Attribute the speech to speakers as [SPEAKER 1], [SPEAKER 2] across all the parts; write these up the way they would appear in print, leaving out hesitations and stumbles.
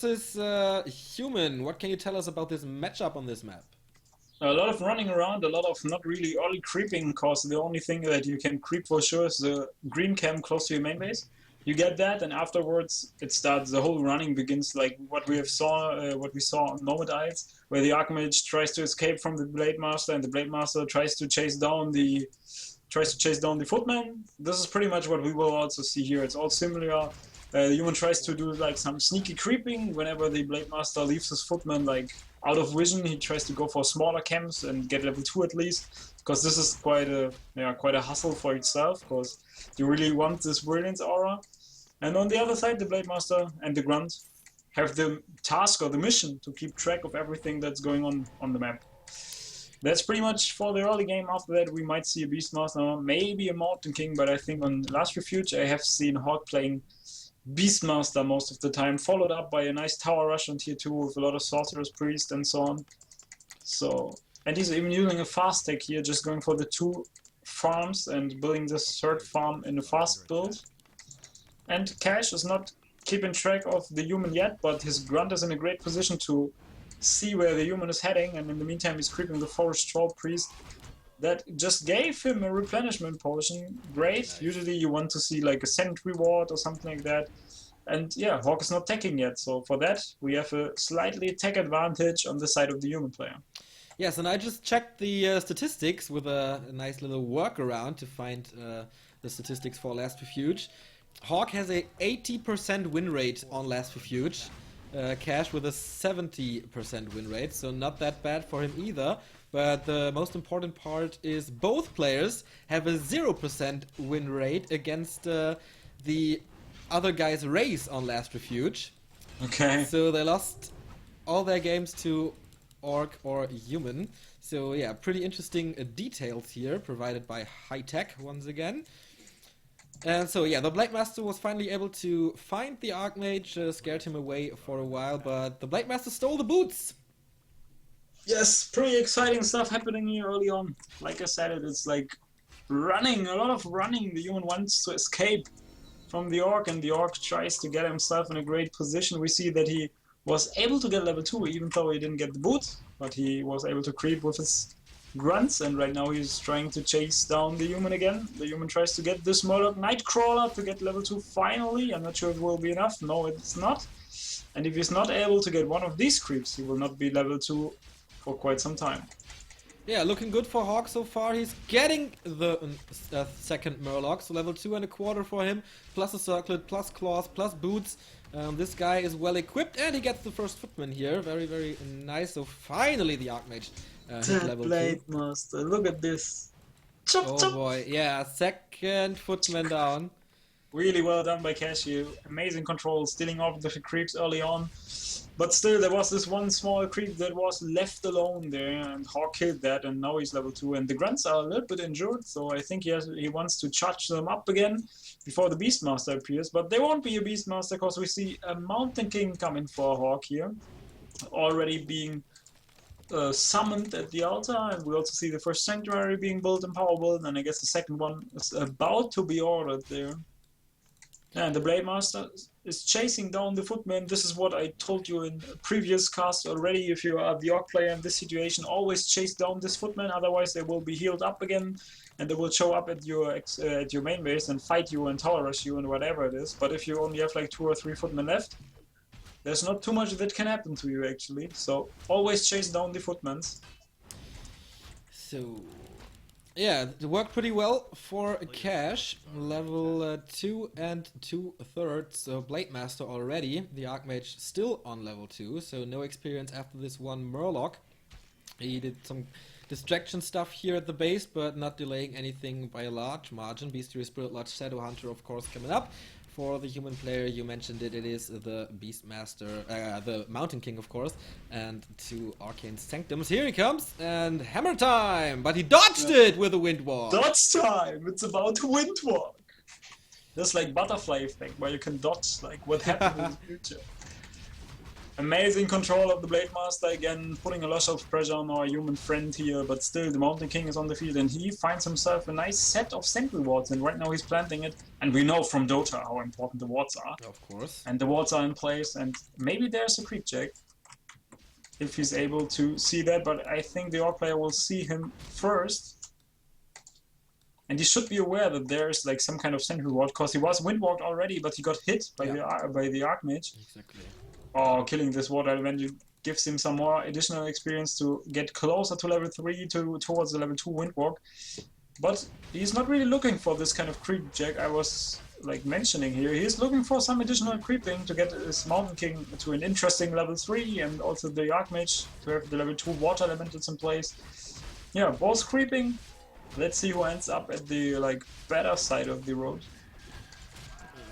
[SPEAKER 1] This is human. What can you tell us about this matchup on this map?
[SPEAKER 2] A lot of running around, a lot of not really early creeping, because the only thing that you can creep for sure is the green cam close to your main base. You get that, and afterwards it starts. The whole running begins, like what we saw on Nomadites, where the Archmage tries to escape from the Blade Master, and the Blade Master tries to chase down the footman. This is pretty much what we will also see here. It's all similar. The human tries to do like some sneaky creeping whenever the Blade Master leaves his footman like out of vision. He tries to go for smaller camps and get level 2 at least, because this is quite a hustle for itself, because you really want this brilliance aura. And on the other side, the Blade Master and the Grunt have the task or the mission to keep track of everything that's going on the map. That's pretty much for the early game. After that, we might see a Beastmaster, maybe a Mountain King, but I think on Last Refuge I have seen Hawk playing Beastmaster most of the time, followed up by a nice tower rush on tier 2 with a lot of Sorcerer's Priest and so on. So, and he's even using a fast tech here, just going for the 2 farms and building this 3rd farm in a fast build. And Cash is not keeping track of the human yet, but his Grunt is in a great position to see where the human is heading, and in the meantime he's creeping the Forest Troll Priest. That just gave him a replenishment potion. Great. Nice. Usually you want to see like a scent reward or something like that. And yeah, Hawk is not teching yet, so for that we have a slightly tech advantage on the side of the human player.
[SPEAKER 1] Yes, and I just checked the statistics with a nice little workaround to find the statistics for Last Refuge. Hawk has a 80% win rate on Last Refuge. Cash with a 70% win rate, so not that bad for him either. But the most important part is both players have a 0% win rate against the other guy's race on Last Refuge.
[SPEAKER 2] Okay.
[SPEAKER 1] So they lost all their games to Orc or Human. So yeah, pretty interesting details here provided by High Tech once again. And so yeah, the Blade Master was finally able to find the Archmage, scared him away for a while, but the Blade Master stole the boots!
[SPEAKER 2] Yes, pretty exciting stuff happening here early on. Like I said, it's like running, a lot of running. The human wants to escape from the Orc, and the Orc tries to get himself in a great position. We see that he was able to get level 2, even though he didn't get the boot, but he was able to creep with his grunts, and right now he's trying to chase down the human again. The human tries to get this Murloc Nightcrawler to get level 2 finally. I'm not sure if it will be enough. No, it's not. And if he's not able to get one of these creeps, he will not be level 2 for quite some time.
[SPEAKER 1] Yeah, looking good for Hawk so far. He's getting the second Murloc, so level 2.25 for him, plus a circlet, plus claws, plus boots. This guy is well equipped, and he gets the first footman here. Very, very nice. So finally the Archmage hit level 2.
[SPEAKER 2] Blade Master, look at this. Chop,
[SPEAKER 1] oh
[SPEAKER 2] chop.
[SPEAKER 1] Boy, yeah, second footman down.
[SPEAKER 2] Really well done by Cashew. Amazing control, stealing off the creeps early on. But still, there was this one small creep that was left alone there, and Hawk killed that, and now he's level 2. And the grunts are a little bit injured, so I think he wants to charge them up again before the Beastmaster appears. But there won't be a Beastmaster, because we see a Mountain King coming for Hawk here, already being summoned at the altar, and we also see the first Sanctuary being built in Power Build, and I guess the second one is about to be ordered there. And the Blade Master is chasing down the footman. This is what I told you in previous cast already. If you are the Orc player in this situation, always chase down this footman, otherwise they will be healed up again, and they will show up at your main base and fight you and tower rush you and whatever it is. But if you only have like 2 or 3 footmen left, there's not too much that can happen to you actually. So always chase down the footmans.
[SPEAKER 1] So yeah, it worked pretty well for Cash, level 2 and 2/3, so Blade Master already, the Archmage still on level 2, so no experience after this one Murloc. He did some distraction stuff here at the base, but not delaying anything by a large margin. Bestiary Spirit Lodge Shadow Hunter of course coming up. For the human player, you mentioned it, it is the Beastmaster, the Mountain King of course, and 2 Arcane Sanctums. Here he comes, and hammer time! But he dodged it with a Windwalk!
[SPEAKER 2] Dodge time! It's about to Windwalk! That's like butterfly effect, where you can dodge like what happened in the future. Amazing control of the Blade Master, again putting a lot of pressure on our human friend here, but still the Mountain King is on the field and he finds himself a nice set of sentry wards, and right now he's planting it, and we know from Dota how important the wards are.
[SPEAKER 1] Of course.
[SPEAKER 2] And the wards are in place, and maybe there's a creep check if he's able to see that, but I think the Orc player will see him first. And he should be aware that there's like some kind of sentry ward, because he was windwalked already, but he got hit by the Archmage.
[SPEAKER 1] Exactly.
[SPEAKER 2] Oh, killing this water element gives him some more additional experience to get closer to level 3 towards the level 2 windwalk. But he's not really looking for this kind of creep jack I was like mentioning here. He's looking for some additional creeping to get his Mountain King to an interesting level 3, and also the Archmage to have the level 2 water elementals in place. Yeah, both creeping. Let's see who ends up at the like better side of the road.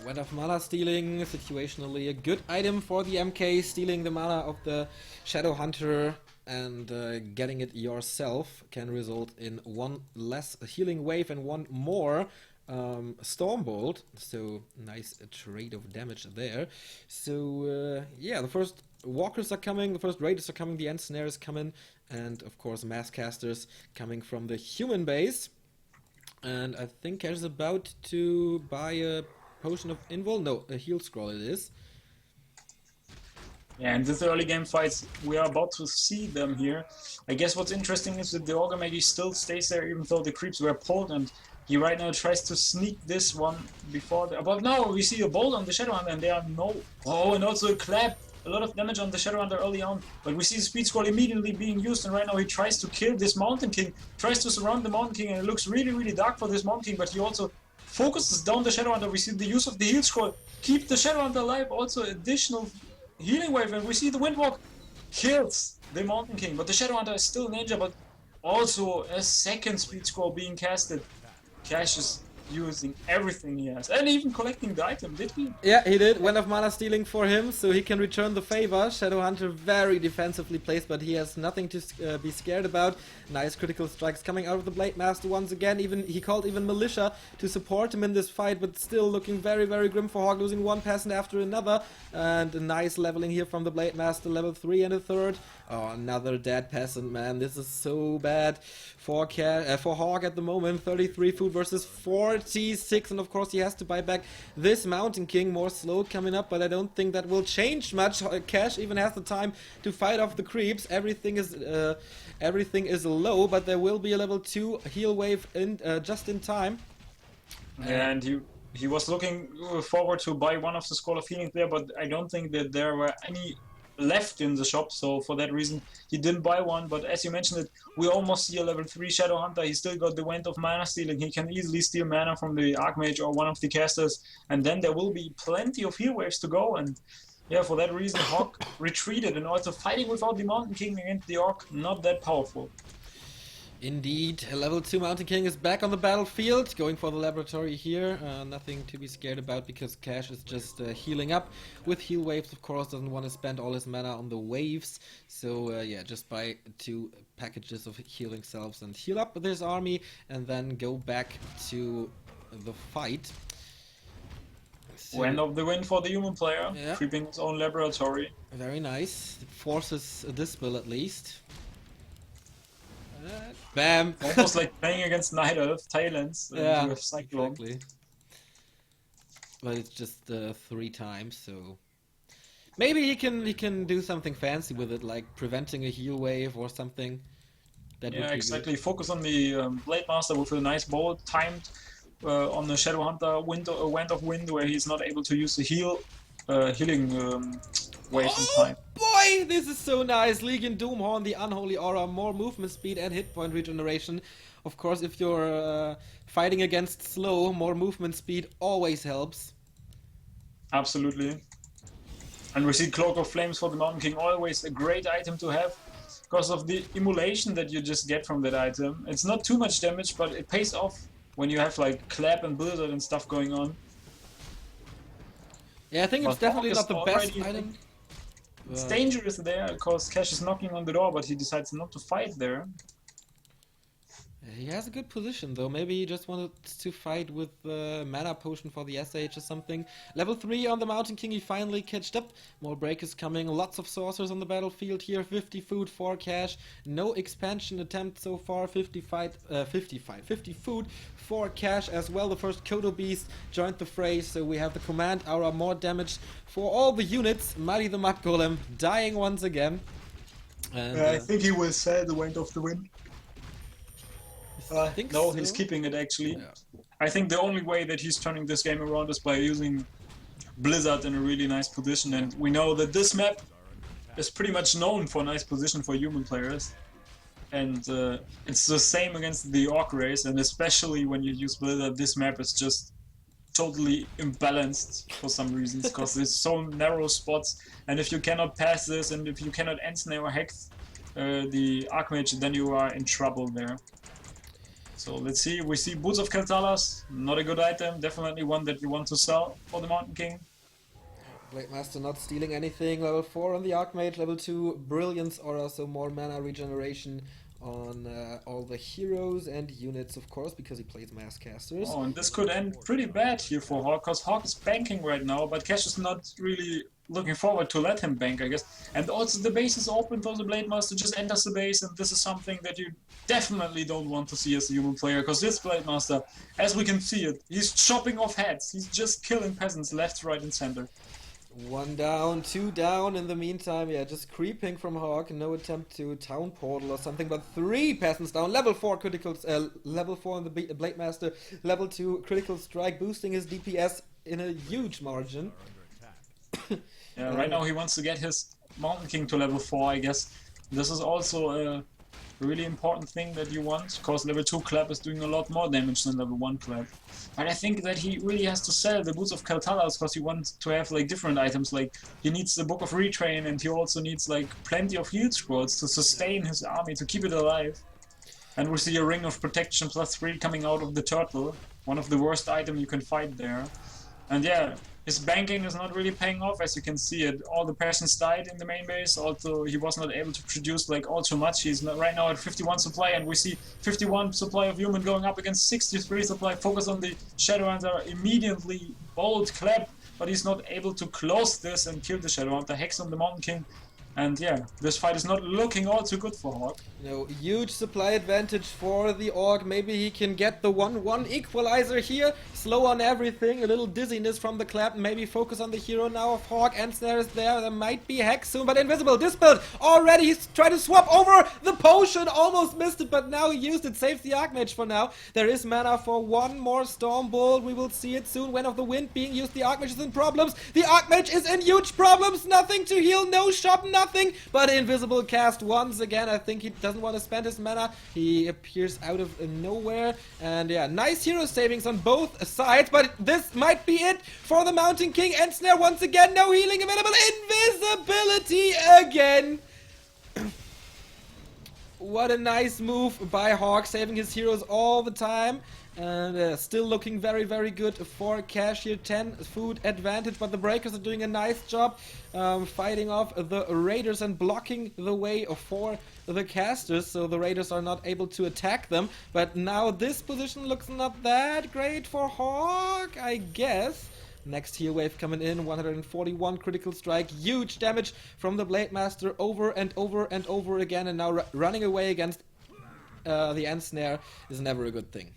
[SPEAKER 1] Wind of Mana stealing, situationally a good item for the MK, stealing the mana of the Shadow Hunter and getting it yourself can result in one less healing wave and one more Stormbolt, so nice trade of damage there. So yeah, the first walkers are coming, the first raiders are coming, the end snare is coming, and of course mass casters coming from the human base. And I think Cash is about to buy a potion of invul, no, a heal scroll it is.
[SPEAKER 2] Yeah, and this early game fights, we are about to see them here. I guess what's interesting is that the Ogre Mage still stays there even though the creeps were pulled, and he right now tries to sneak this one before the... But now we see a bolt on the Shadowhunter and there are no... Oh, and also a clap. A lot of damage on the Shadowhunter early on, but we see the speed scroll immediately being used, and right now he tries to kill this Mountain King, tries to surround the Mountain King, and it looks really, really dark for this Mountain King, but he also focuses down the Shadowhunter. We see the use of the heal scroll, keep the Shadowhunter alive, also additional healing wave, and we see the Windwalk kills the Mountain King, but the Shadowhunter is still in danger, but also a second speed scroll being casted. Cash is using everything he has, and even collecting the item, did he?
[SPEAKER 1] Yeah, he did. Wind of Mana stealing for him, so he can return the favor. Shadowhunter very defensively placed, but he has nothing to be scared about. Nice critical strikes coming out of the Blade Master once again. He called even Militia to support him in this fight, but still looking very, very grim for Hawk, losing one peasant after another. And a nice leveling here from the Blade Master, level 3 and a third. Oh, another dead peasant, man. This is so bad for Hawk at the moment. 33 food versus 46, and of course he has to buy back this Mountain King. More slow coming up, but I don't think that will change much. Cash even has the time to fight off the creeps. Everything is low, but there will be a level 2 heal wave in just in time.
[SPEAKER 2] And he was looking forward to buy one of the Scroll of Healing there, but I don't think that there were any left in the shop, so for that reason he didn't buy one. But as you mentioned it, we almost see a level 3 Shadow Hunter. He still got the Wind of Mana stealing. He can easily steal mana from the Archmage or one of the casters, and then there will be plenty of heal waves to go. And yeah, for that reason Hawk retreated, and also fighting without the Mountain King against the Orc, not that powerful.
[SPEAKER 1] Indeed, a level 2 Mountain King is back on the battlefield, going for the laboratory here. Nothing to be scared about because Cash is just healing up with heal waves, of course, doesn't want to spend all his mana on the waves. So yeah, just buy 2 packages of healing selves and heal up this army, and then go back to the fight. So,
[SPEAKER 2] End of the win for the human player,
[SPEAKER 1] yeah.
[SPEAKER 2] Creeping his own laboratory.
[SPEAKER 1] Very nice. It forces a dispel at least. Bam!
[SPEAKER 2] Almost like playing against Night Elf, Thailand's,
[SPEAKER 1] yeah,
[SPEAKER 2] with Cyclone.
[SPEAKER 1] Exactly. But it's just 3 times, so maybe he can do something fancy with it, like preventing a heal wave or something. That
[SPEAKER 2] Yeah,
[SPEAKER 1] would be
[SPEAKER 2] exactly.
[SPEAKER 1] good.
[SPEAKER 2] Focus on the Blade Master with a nice bolt timed on the Shadow Hunter Wind of Wind, where he's not able to use the healing wave in time.
[SPEAKER 1] Boy, this is so nice. Legion Doomhorn, the Unholy Aura, more movement speed and hit point regeneration. Of course, if you're fighting against slow, more movement speed always helps.
[SPEAKER 2] Absolutely. And we see Cloak of Flames for the Mountain King, always a great item to have because of the emulation that you just get from that item. It's not too much damage, but it pays off when you have like Clap and Blizzard and stuff going on.
[SPEAKER 1] Yeah, I think it's
[SPEAKER 2] But
[SPEAKER 1] definitely
[SPEAKER 2] Hawk
[SPEAKER 1] not
[SPEAKER 2] is
[SPEAKER 1] the best
[SPEAKER 2] already-
[SPEAKER 1] item.
[SPEAKER 2] It's dangerous there because Cash is knocking on the door, but he decides not to fight there.
[SPEAKER 1] He has a good position though. Maybe he just wanted to fight with the mana potion for the SH or something. Level 3 on the Mountain King, he finally catched up. More breakers coming, lots of sorcerers on the battlefield here. 50 food, 4 cash. No expansion attempt so far. 50 food, 4 cash as well. The first Kodo Beast joined the fray, so we have the command aura, more damage for all the units. Mighty the Mud Golem dying once again. And,
[SPEAKER 2] I think he will sell the Wind of the Wind.
[SPEAKER 1] I think
[SPEAKER 2] No,
[SPEAKER 1] so.
[SPEAKER 2] he's keeping it actually.
[SPEAKER 1] Yeah.
[SPEAKER 2] I think the only way that he's turning this game around is by using Blizzard in a really nice position, and we know that this map is pretty much known for nice position for human players. And it's the same against the Orc race, and especially when you use Blizzard, this map is just totally imbalanced for some reasons, because there's so narrow spots, and if you cannot pass this, and if you cannot ensnare or hex the Archmage, then you are in trouble there. So let's see, we see Boots of Kaltalas, not a good item, definitely one that you want to sell for the Mountain King.
[SPEAKER 1] Blade Master not stealing anything. Level 4 on the Archmage. Level 2 Brilliance Aura, so more mana regeneration on all the heroes and units, of course, because he plays Mass Casters.
[SPEAKER 2] Oh, and this could end pretty bad here for Hawk, because Hawk is banking right now, but Cash is not really looking forward to let him bank, I guess. And also the base is open for the Blade Master, just enters the base, and this is something that you definitely don't want to see as a human player, because this Blade Master, as we can see it, he's chopping off heads, he's just killing peasants left, right and center.
[SPEAKER 1] 1 down, 2 down in the meantime. Yeah, just creeping from Hawk. No attempt to town portal or something, but 3 peasants down. Level 4 criticals, level 4 on the Blade Master. Level 2 critical strike, boosting his DPS in a huge margin.
[SPEAKER 2] Yeah, right now he wants to get his Mountain King to level 4, I guess. This is also a really important thing that you want, because level 2 Clap is doing a lot more damage than level 1 Clap. But I think that he really has to sell the Boots of Kaltalas, because he wants to have like different items, like he needs the Book of Retrain, and he also needs like plenty of heal scrolls to sustain his army, to keep it alive. And we see a Ring of Protection +3 coming out of the turtle, one of the worst items you can fight there. And yeah, his banking is not really paying off, as you can see it. All the peasants died in the main base, also he was not able to produce like all too much. He's right now at 51 supply, and we see 51 supply of human going up against 63 supply. Focus on the Shadowhunter, immediately bold Clap, but he's not able to close this and kill the Shadowhunter. Hex on the Mountain King. And yeah, this fight is not looking all too good for Hawk.
[SPEAKER 1] No, huge supply advantage for the Orc. Maybe he can get the 1-1 equalizer here. Slow on everything, a little dizziness from the Clap. Maybe focus on the hero now of Hawk. Ensnare is there. There might be Hex soon, but Invisible dispelled already. He's trying to swap over the potion. Almost missed it, but now he used it. Saves the Archmage for now. There is mana for one more Storm Bolt. We will see it soon. Wind of the Wind being used. The Archmage is in problems. The Archmage is in huge problems. Nothing to heal. No shop. Nothing. But Invisible cast once again. I think he doesn't want to spend his mana. He appears out of nowhere. And yeah, nice hero savings on both sides. But this might be it for the Mountain King. Ensnare once again. No healing available. Invisibility again. What a nice move by Hawk, saving his heroes all the time. And still looking very, very good for Cash here. 10 food advantage, but the Breakers are doing a nice job fighting off the Raiders and blocking the way for the casters, so the Raiders are not able to attack them. But now this position looks not that great for Hawk, I guess. Next heal wave coming in, 141 critical strike, huge damage from the Blade Master over and over and over again, and now running away against the Ensnare is never a good thing.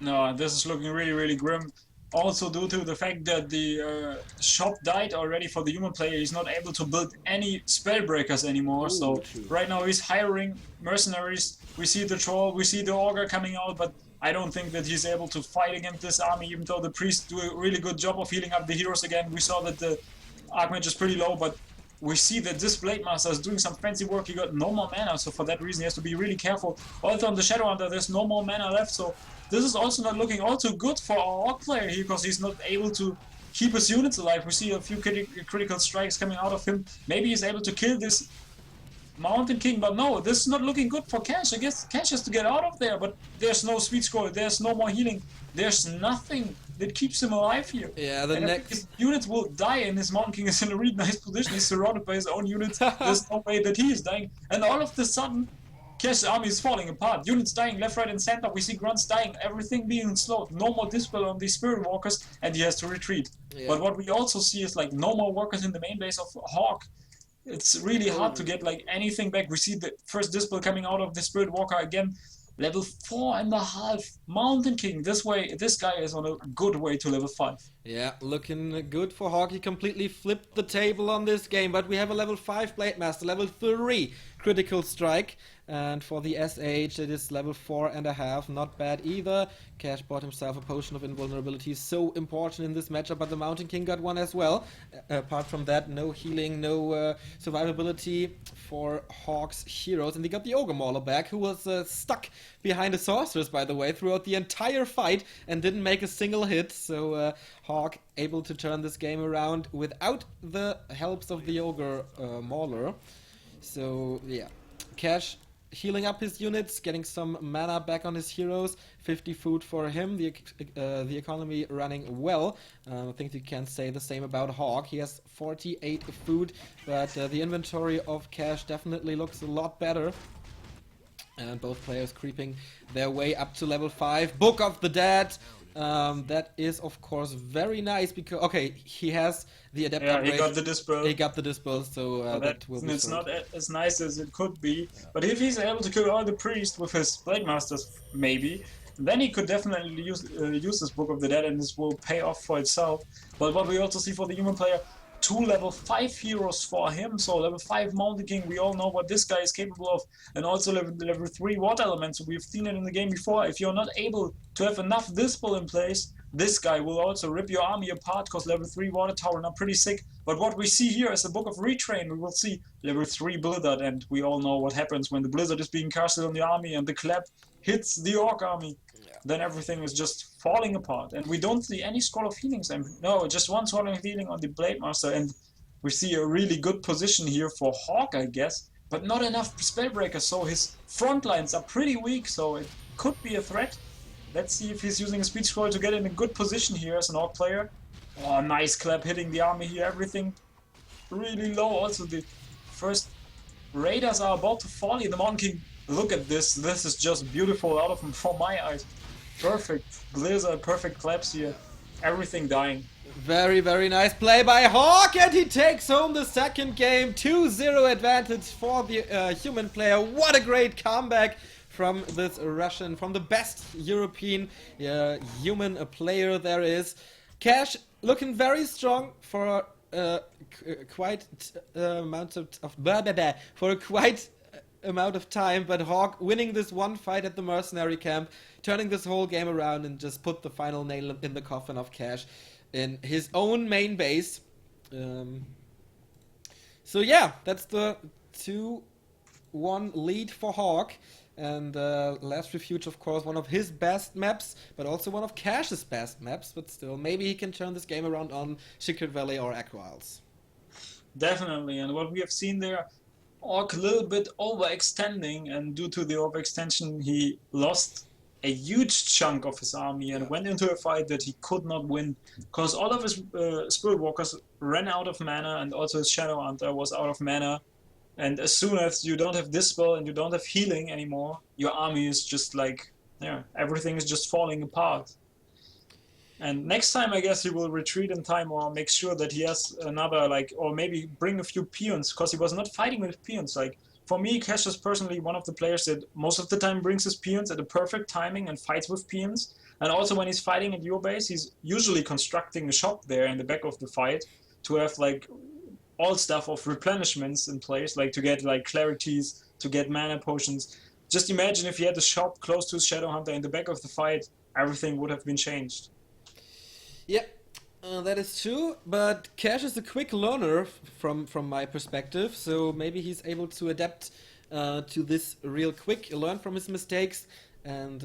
[SPEAKER 2] No, this is looking really, really grim. Also due to the fact that the shop died already for the human player, he's not able to build any spellbreakers anymore.
[SPEAKER 1] Ooh,
[SPEAKER 2] so
[SPEAKER 1] true.
[SPEAKER 2] Right now he's hiring mercenaries. We see the troll, we see the ogre coming out, but I don't think that he's able to fight against this army, even though the priests do a really good job of healing up the heroes again. We saw that the Archmage is pretty low, but we see that this Blade Master is doing some fancy work. He got no more mana, so for that reason he has to be really careful. Also on the Shadowhunter, there's no more mana left, so this is also not looking all too good for our Orc player here, because he's not able to keep his units alive. We see a few critical strikes coming out of him. Maybe he's able to kill this Mountain King, but no, this is not looking good for Cash. I guess Cash has to get out of there, but there's no Sweet Scroll, there's no more healing, there's nothing that keeps him alive here.
[SPEAKER 1] Yeah, the next
[SPEAKER 2] his units will die, and his Mountain King is in a really nice position. He's surrounded by his own units. There's no way that he is dying. And all of a sudden, Cash's army is falling apart. Units dying left, right, and center. We see grunts dying. Everything being slowed. No more dispel on these spirit walkers, and he has to retreat.
[SPEAKER 1] Yeah.
[SPEAKER 2] But what we also see is like no more workers in the main base of Hawk. It's really hard to get like anything back. We see the first dispel coming out of the spirit walker again. Level 4.5 Mountain King. This guy is on a good way to level 5.
[SPEAKER 1] Yeah, looking good for Hawk. He completely flipped the table on this game, but we have a level 5 Blade Master, level 3 Critical Strike, and for the SH it is level 4.5, not bad either. Cash bought himself a Potion of Invulnerability, so important in this matchup, but the Mountain King got one as well. Apart from that, no healing, no survivability for Hawk's heroes, and they got the Ogre Mauler back, who was stuck behind the Sorceress, by the way, throughout the entire fight, and didn't make a single hit, so Hawk able to turn this game around without the helps of the Ogre Mauler. So yeah, Cash healing up his units, getting some mana back on his heroes, 50 food for him, the economy running well. I think you can say the same about Hawk. He has 48 food, but the inventory of Cash definitely looks a lot better. And both players creeping their way up to level 5. Book of the Dead. That is of course very nice because okay, he has the adept upgrade.
[SPEAKER 2] He got the dispel.
[SPEAKER 1] He got the dispel, so that will be
[SPEAKER 2] it's
[SPEAKER 1] solved.
[SPEAKER 2] not as nice as it could be. But if he's able to kill all the priests with his Blade Masters, maybe, then he could definitely use this Book of the Dead, and this will pay off for itself. But what we also see for the human player, 2 level 5 heroes for him, so level 5 Mountain King, we all know what this guy is capable of, and also level 3 Water Elements, so we've seen it in the game before. If you're not able to have enough Dispel in place, this guy will also rip your army apart, because level 3 Water Tower are pretty sick. But what we see here is the Book of Retrain. We will see level 3 Blizzard, and we all know what happens when the Blizzard is being casted on the army and the clap hits the Orc army. Then everything is just falling apart, and we don't see any Scroll of Healings. No, just one Scroll of Healing on the Blade Master, and we see a really good position here for Hawk, I guess, but not enough Spellbreakers, so his front lines are pretty weak, so it could be a threat. Let's see if he's using a Speed Scroll to get in a good position here as an Orc player. Oh, nice clap hitting the army here, everything really low. Also, the first Raiders are about to fall here. The Mountain King, look at this is just beautiful out of him from my eyes. Perfect Blizzard, perfect claps here. Everything dying.
[SPEAKER 1] Very, very nice play by Hawk, and he takes home the second game. 2-0 advantage for the human player. What a great comeback from this Russian, from the best European human player there is. Cash looking very strong for quite amount of for a quite amount of time, but Hawk winning this one fight at the mercenary camp, turning this whole game around, and just put the final nail in the coffin of Cash in his own main base. So yeah, that's the 2-1 lead for Hawk. And Last Refuge, of course, one of his best maps, but also one of Cash's best maps. But still, maybe he can turn this game around on Secret Valley or Aqua Isles.
[SPEAKER 2] Definitely, and what we have seen there, Orc a little bit overextending, and due to the overextension he lost a huge chunk of his army and went into a fight that he could not win, because all of his Spirit Walkers ran out of mana, and also his Shadow Hunter was out of mana. And as soon as you don't have Dispel and you don't have healing anymore, your army is just like, everything is just falling apart. And next time I guess he will retreat in time, or make sure that he has another, or maybe bring a few peons, because he was not fighting with peons. For me, Cash is personally one of the players that most of the time brings his peons at the perfect timing and fights with peons. And also when he's fighting at your base, he's usually constructing a shop there in the back of the fight to have all stuff of replenishments in place, to get clarities, to get mana potions. Just imagine if he had a shop close to his Shadow Hunter in the back of the fight, everything would have been changed.
[SPEAKER 1] Yeah, that is true, but Cash is a quick learner from my perspective, so maybe he's able to adapt to this real quick, learn from his mistakes, and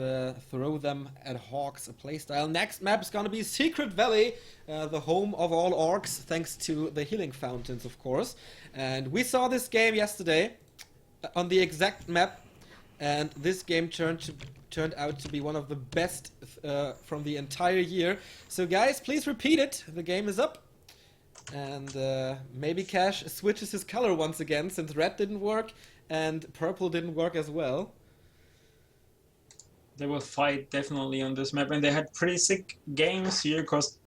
[SPEAKER 1] throw them at Hawk's playstyle. Next map is gonna be Secret Valley, the home of all orcs, thanks to the healing fountains, of course. And we saw this game yesterday on the exact map, and this game turned out to be one of the best from the entire year. So guys, please repeat it. The game is up. And maybe Cash switches his color once again, since red didn't work and purple didn't work as well.
[SPEAKER 2] They will fight definitely on this map, and they had pretty sick games here because